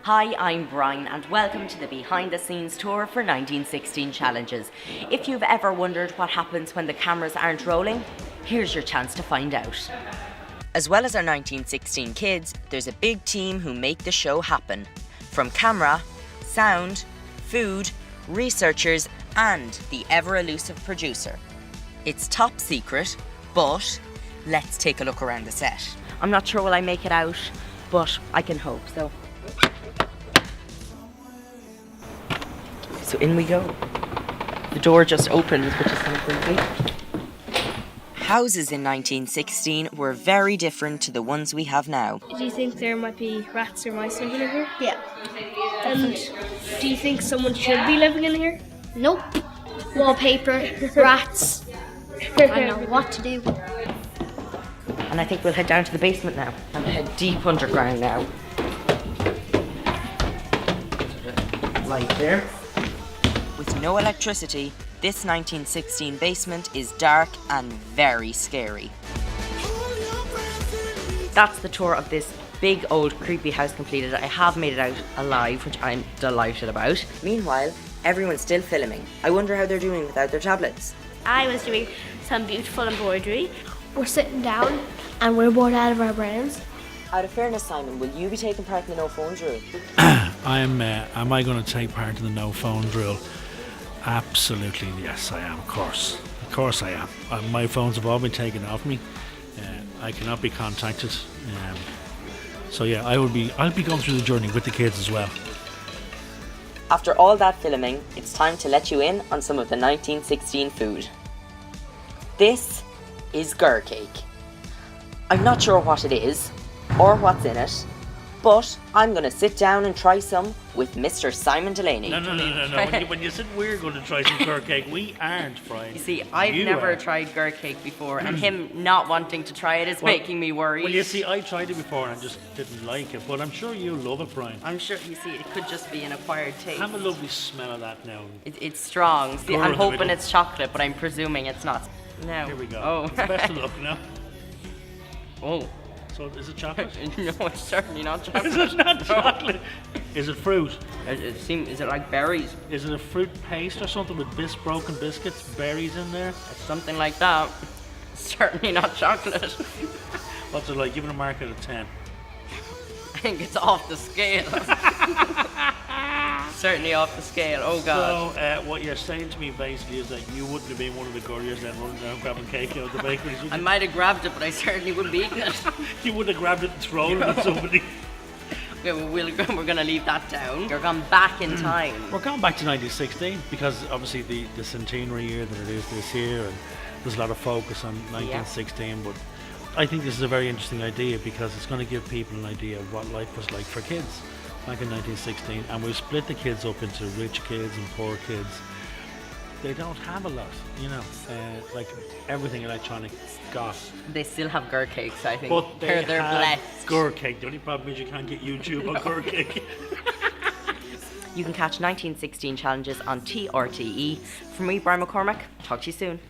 Hi, I'm Brian and welcome to the behind the scenes tour for 1916 Challenges. If you've ever wondered what happens when the cameras aren't rolling, here's your chance to find out. As well as our 1916 kids, there's a big team who make the show happen. From camera, sound, food, researchers and the ever-elusive producer. It's top secret, but let's take a look around the set. I'm not sure will I make it out, but I can hope so. So in we go. The door just opens, which is kind of creepy. Houses in 1916 were very different to the ones we have now. Do you think there might be rats or mice living in here? Yeah. And do you think someone should be living in here? Nope. Wallpaper, rats. I know what to do. And I think we'll head down to the basement now and head deep underground now. Light there. With no electricity, this 1916 basement is dark and very scary. That's the tour of this big old creepy house completed. I have made it out alive, which I'm delighted about. Meanwhile, everyone's still filming. I wonder how they're doing without their tablets. I was doing some beautiful embroidery. We're sitting down and we're bored out of our brains. Out of fairness, Simon, will you be taking part in the no phones rule? Am I going to take part in the no phone drill? Absolutely, yes, I am. Of course, I am. My phones have all been taken off me. I cannot be contacted. So yeah, I'll be going through the journey with the kids as well. After all that filming, it's time to let you in on some of the 1916 food. This is gur cake. I'm not sure what it is or what's in it, but I'm going to sit down and try some with Mr. Simon Delaney. No. When you said we're going to try some gur cake, we aren't, Brian. You see, I've never tried gur cake before, and him not wanting to try it is making me worried. Well, you see, I tried it before and I just didn't like it, but I'm sure you'll love it, Brian. I'm sure, you see, it could just be an acquired taste. Have a lovely smell of that now. It's strong. See, I'm hoping it's chocolate, but I'm presuming it's not. No. Here we go. Oh. Best of luck now. Oh. So is it chocolate? No, it's certainly not chocolate. Is it not chocolate? Is it fruit? Is it like berries? Is it a fruit paste or something with broken biscuits, berries in there? It's something like that. Certainly not chocolate. What's it like? Give it a mark out of 10. I think it's off the scale. Certainly off the scale. Oh God. So what you're saying to me basically is that you wouldn't have been one of the gurriers then running around grabbing cake out of the bakeries. I might have grabbed it, but I certainly wouldn't be eating it. You would have grabbed it and thrown it at somebody. Okay, well, we're going to leave that down. You're gone back in time. We're going back to 1916 because obviously the centenary year that it is this year, and there's a lot of focus on 1916. But I think this is a very interesting idea because it's going to give people an idea of what life was like for kids back in 1916, and we've split the kids up into rich kids and poor kids. They don't have a lot, like everything electronic got. They still have gur cakes, I think. But they're have blessed. Gur cake. The only problem is you can't get YouTube on gur cake. You can catch 1916 Challenges on TRTE. From me, Brian McCormack. Talk to you soon.